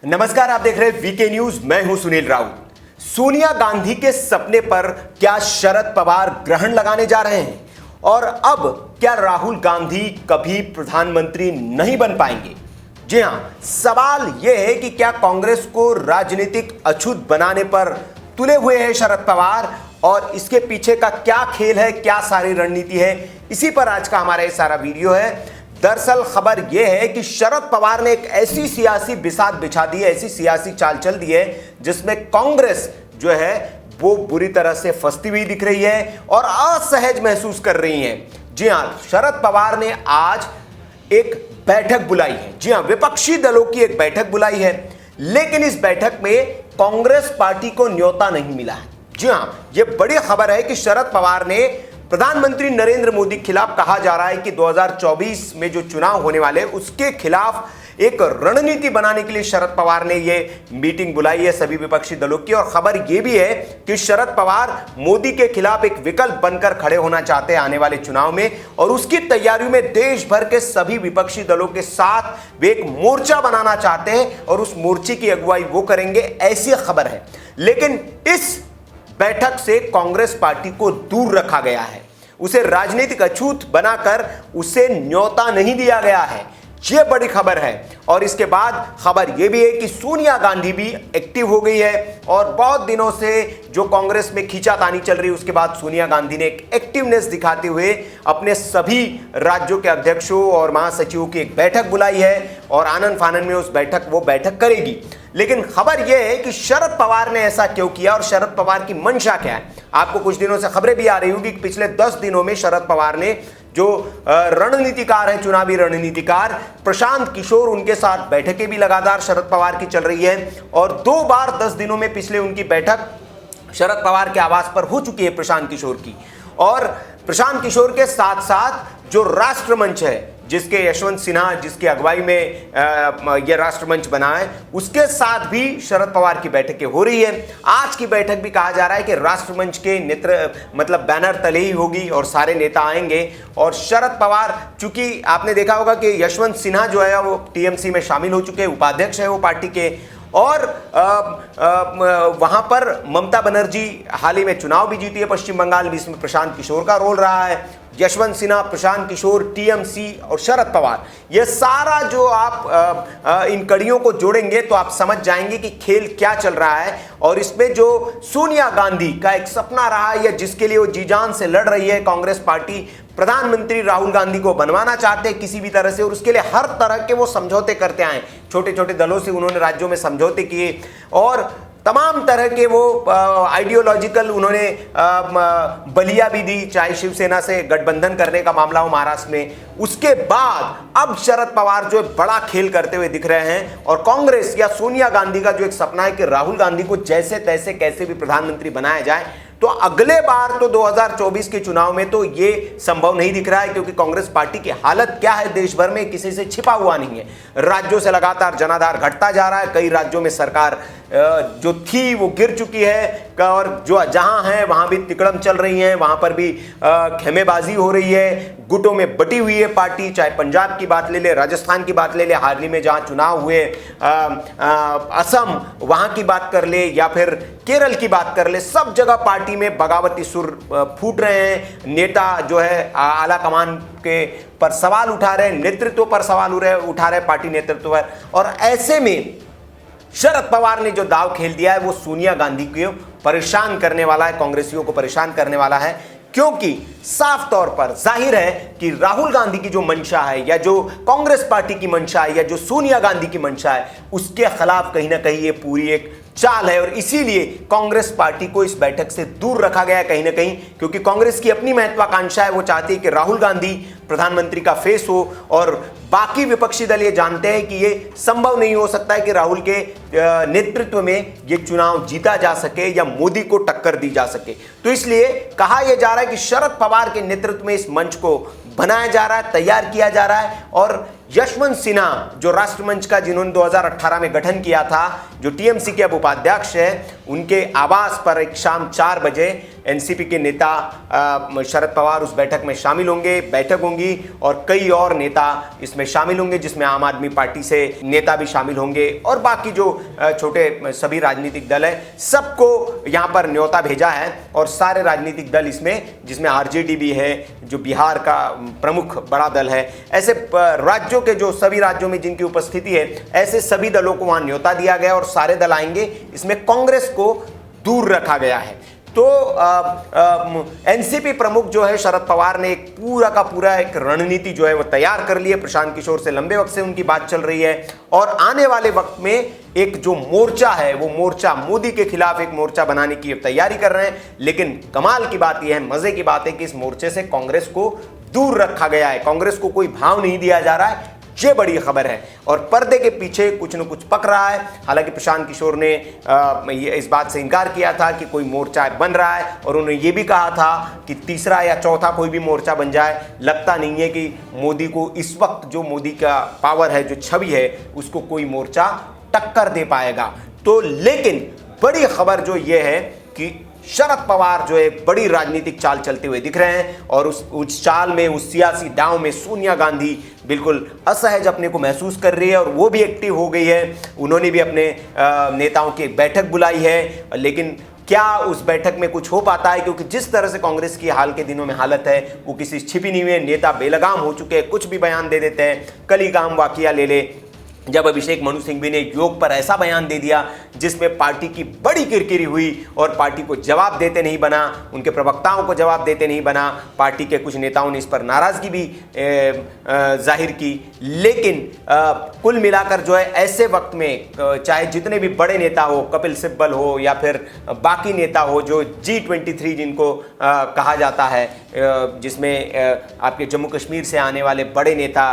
नमस्कार, आप देख रहे हैं वीके न्यूज। मैं हूं सुनील राउत। सोनिया गांधी के सपने पर क्या शरद पवार ग्रहण लगाने जा रहे हैं और अब क्या राहुल गांधी कभी प्रधानमंत्री नहीं बन पाएंगे? जी हां, सवाल यह है कि क्या कांग्रेस को राजनीतिक अछूत बनाने पर तुले हुए हैं शरद पवार और इसके पीछे का क्या खेल है, क्या सारी रणनीति है, इसी पर आज का हमारा ये सारा वीडियो है। दरअसल खबर यह है कि शरद पवार ने एक ऐसी सियासी बिसात बिछा दी है, ऐसी सियासी चाल चल दी है जिसमें कांग्रेस जो है वो बुरी तरह से फंसती हुई दिख रही है और असहज महसूस कर रही है। जी हां, शरद पवार ने आज एक बैठक बुलाई है। जी हां, विपक्षी दलों की एक बैठक बुलाई है, लेकिन इस बैठक में कांग्रेस पार्टी को न्योता नहीं मिला है। जी हां, यह बड़ी खबर है कि शरद पवार ने प्रधानमंत्री नरेंद्र मोदी के खिलाफ, कहा जा रहा है कि 2024 में जो चुनाव होने वाले उसके खिलाफ एक रणनीति बनाने के लिए शरद पवार ने ये मीटिंग बुलाई है सभी विपक्षी दलों की। और खबर यह भी है कि शरद पवार मोदी के खिलाफ एक विकल्प बनकर खड़े होना चाहते हैं आने वाले चुनाव में और उसकी तैयारियों में देश भर के सभी विपक्षी दलों के साथ वे एक मोर्चा बनाना चाहते हैं और उस मोर्चे की अगुवाई वो करेंगे, ऐसी खबर है। लेकिन इस बैठक से कांग्रेस पार्टी को दूर रखा गया है, उसे राजनीतिक अछूत बनाकर उसे न्योता नहीं दिया गया है। यह बड़ी खबर है। और इसके बाद खबर यह भी है कि सोनिया गांधी भी एक्टिव हो गई है और बहुत दिनों से जो कांग्रेस में खींचातानी चल रही है उसके बाद सोनिया गांधी ने एक एक्टिवनेस दिखाते हुए अपने सभी राज्यों के अध्यक्षों और महासचिवों की एक बैठक बुलाई है और आनन फानन में वो बैठक करेगी। लेकिन खबर यह है कि शरद पवार ने ऐसा क्यों किया और शरद पवार की मंशा क्या है। आपको कुछ दिनों से खबरें भी आ रही होगी कि पिछले 10 दिनों में शरद पवार ने जो रणनीतिकार है, चुनावी रणनीतिकार प्रशांत किशोर, उनके साथ बैठकें भी लगातार शरद पवार की चल रही है और 2 बार 10 दिनों में पिछले उनकी बैठक शरद पवार के आवास पर हो चुकी है प्रशांत किशोर की। और प्रशांत किशोर के साथ साथ जो राष्ट्रमंच है, जिसके यशवंत सिन्हा जिसकी अगुवाई में यह राष्ट्रमंच बना है, उसके साथ भी शरद पवार की बैठकें हो रही है। आज की बैठक भी कहा जा रहा है कि राष्ट्रमंच के बैनर तले ही होगी और सारे नेता आएंगे। और शरद पवार, चूंकि आपने देखा होगा कि यशवंत सिन्हा जो है वो टीएमसी में शामिल हो चुके हैं, उपाध्यक्ष है वो पार्टी के, और वहां पर ममता बनर्जी हाल ही में चुनाव भी जीती है पश्चिम बंगाल में, इसमें प्रशांत किशोर का रोल रहा है। यशवंत सिन्हा, प्रशांत किशोर, टीएमसी और शरद पवार, ये सारा जो आप इन कड़ियों को जोड़ेंगे तो आप समझ जाएंगे कि खेल क्या चल रहा है। और इसमें जो सोनिया गांधी का एक सपना रहा है या जिसके लिए वो जी जान से लड़ रही है कांग्रेस पार्टी, प्रधानमंत्री राहुल गांधी को बनवाना चाहते हैं किसी भी तरह से और उसके लिए हर तरह के वो समझौते करते आए। छोटे छोटे दलों से उन्होंने राज्यों में समझौते किए और तमाम तरह के वो आइडियोलॉजिकल उन्होंने बलिया भी दी, चाहे शिवसेना से गठबंधन करने का मामला हो महाराष्ट्र में। उसके बाद अब शरद पवार जो बड़ा खेल करते हुए दिख रहे हैं और कांग्रेस या सोनिया गांधी का जो एक सपना है कि राहुल गांधी को जैसे तैसे कैसे भी प्रधानमंत्री बनाया जाए, तो अगले बार तो 2024 के चुनाव में तो ये संभव नहीं दिख रहा है, क्योंकि कांग्रेस पार्टी की हालत क्या है देश भर में किसी से छिपा हुआ नहीं है। राज्यों से लगातार जनाधार घटता जा रहा है, कई राज्यों में सरकार जो थी वो गिर चुकी है और जो जहां है वहां भी तिकड़म चल रही है, वहां पर भी खेमेबाजी हो रही है, गुटों में बटी हुई है पार्टी। चाहे पंजाब की बात ले ले, राजस्थान की बात ले ले, हाल ही में जहां चुनाव हुए, असम वहां की बात कर ले या फिर केरल की बात कर ले, सब जगह पार्टी में बगावती सुर फूट रहे हैं। नेता जो है आला कमान के पर सवाल उठा रहे हैं, नेतृत्व पर सवाल उठा रहे पार्टी नेतृत्व पर। और ऐसे में शरद पवार ने जो दाव खेल दिया है वो सोनिया गांधी को परेशान करने वाला है, कांग्रेसियों को परेशान करने वाला है, क्योंकि साफ तौर पर जाहिर है कि राहुल गांधी की जो मंशा है या जो कांग्रेस पार्टी की मंशा है या जो सोनिया गांधी की मंशा है, उसके खिलाफ कहीं ना कहीं ये पूरी एक चाल है। और इसीलिए कांग्रेस पार्टी को इस बैठक से दूर रखा गया है कहीं ना कहीं, क्योंकि कांग्रेस की अपनी महत्वाकांक्षा है, वो चाहती है कि राहुल गांधी प्रधानमंत्री का फेस हो और बाकी विपक्षी दल ये जानते हैं कि ये संभव नहीं हो सकता है कि राहुल के नेतृत्व में ये चुनाव जीता जा सके या मोदी को टक्कर दी जा सके। तो इसलिए कहा यह जा रहा है कि शरद पवार के नेतृत्व में इस मंच को बनाया जा रहा है, तैयार किया जा रहा है। और यशवंत सिन्हा जो राष्ट्रमंच का जिन्होंने 2018 में गठन किया था, जो टीएमसी के अब उपाध्यक्ष है, उनके आवास पर एक शाम 4 बजे एनसीपी के नेता शरद पवार उस बैठक में शामिल होंगे, बैठक होंगी और कई और नेता इसमें शामिल होंगे, जिसमें आम आदमी पार्टी से नेता भी शामिल होंगे और बाकी जो छोटे सभी राजनीतिक दल है, सबको यहां पर न्योता भेजा है और सारे राजनीतिक दल इसमें, जिसमें आरजेडी भी है जो बिहार का प्रमुख बड़ा दल है, ऐसे राज्यों के जो सभी राज्यों में जिनकी उपस्थिति है, ऐसे सभी दलों को वहां न्योता दिया गया और सारे दल आएंगे। इसमें कांग्रेस को दूर रखा गया है। तो एनसीपी प्रमुख जो है शरद पवार ने एक पूरा का पूरा एक रणनीति जो है वो तैयार कर ली है। प्रशांत किशोर से लंबे वक्त से उनकी बात चल रही है और आने वाले वक्त में एक जो मोर्चा है वो मोर्चा मोदी के खिलाफ एक मोर्चा बनाने की तैयारी कर रहे हैं। लेकिन कमाल की बात यह है, मजे की बात है कि इस मोर्चे से कांग्रेस को दूर रखा गया है, कांग्रेस को कोई भाव नहीं दिया जा रहा है। ये बड़ी खबर है और पर्दे के पीछे कुछ न कुछ पक रहा है। हालांकि प्रशांत किशोर ने इस बात से इनकार किया था कि कोई मोर्चा बन रहा है और उन्होंने ये भी कहा था कि तीसरा या चौथा कोई भी मोर्चा बन जाए, लगता नहीं है कि मोदी को इस वक्त जो मोदी का पावर है, जो छवि है, उसको कोई मोर्चा टक्कर दे पाएगा। तो लेकिन बड़ी खबर जो ये है कि शरद पवार जो है बड़ी राजनीतिक चाल चलते हुए दिख रहे हैं और उस चाल में, उस सियासी दांव में सोनिया गांधी बिल्कुल असहज अपने को महसूस कर रही है और वो भी एक्टिव हो गई है। उन्होंने भी अपने नेताओं की एक बैठक बुलाई है, लेकिन क्या उस बैठक में कुछ हो पाता है? क्योंकि जिस तरह से कांग्रेस की हाल के दिनों में हालत है वो किसी छिपी नहीं हुई है। नेता बेलगाम हो चुके हैं, कुछ भी बयान दे देते हैं। कलीगाम वाकया ले ले, जब अभिषेक मनु सिंघवी ने योग पर ऐसा बयान दे दिया जिसमें पार्टी की बड़ी किरकिरी हुई और पार्टी को जवाब देते नहीं बना, उनके प्रवक्ताओं को जवाब देते नहीं बना। पार्टी के कुछ नेताओं ने इस पर नाराजगी भी जाहिर की। लेकिन कुल मिलाकर जो है ऐसे वक्त में चाहे जितने भी बड़े नेता हो, कपिल सिब्बल हो या फिर बाकी नेता हो, जो G23 जिनको कहा जाता है, जिसमें आपके जम्मू कश्मीर से आने वाले बड़े नेता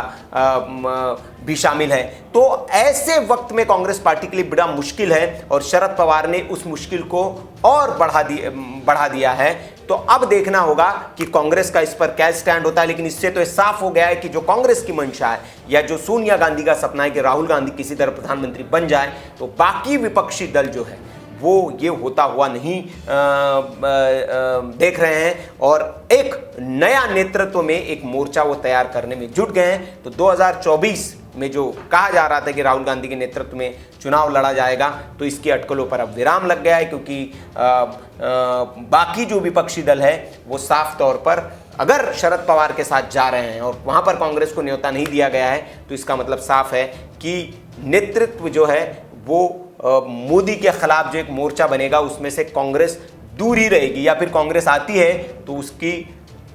भी शामिल है, तो ऐसे वक्त में कांग्रेस पार्टी के लिए बड़ा मुश्किल है और शरद पवार ने उस मुश्किल को और बढ़ा दिया है। तो अब देखना होगा कि कांग्रेस का इस पर क्या स्टैंड होता है। लेकिन इससे तो साफ हो गया है कि जो कांग्रेस की मंशा है या जो सोनिया गांधी का सपना है कि राहुल गांधी किसी तरह प्रधानमंत्री बन जाए, तो बाकी विपक्षी दल जो है वो ये होता हुआ नहीं देख रहे हैं और एक नया नेतृत्व में एक मोर्चा वो तैयार करने में जुट गए हैं। तो 2024 में जो कहा जा रहा था कि राहुल गांधी के नेतृत्व में चुनाव लड़ा जाएगा, तो इसकी अटकलों पर अब विराम लग गया है, क्योंकि बाकी जो विपक्षी दल है वो साफ तौर पर अगर शरद पवार के साथ जा रहे हैं और वहां पर कांग्रेस को न्योता नहीं दिया गया है, तो इसका मतलब साफ है कि नेतृत्व जो है वो मोदी के खिलाफ जो एक मोर्चा बनेगा उसमें से कांग्रेस दूर ही रहेगी, या फिर कांग्रेस आती है तो उसकी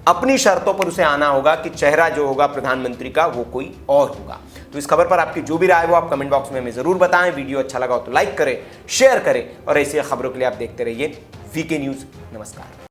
अपनी शर्तों पर उसे आना होगा कि चेहरा जो होगा प्रधानमंत्री का वो कोई और होगा। तो इस खबर पर आपकी जो भी राय है वो आप कमेंट बॉक्स में हमें जरूर बताएं। वीडियो अच्छा लगा हो तो लाइक करें, शेयर करें और ऐसी खबरों के लिए आप देखते रहिए वीके न्यूज़। नमस्कार।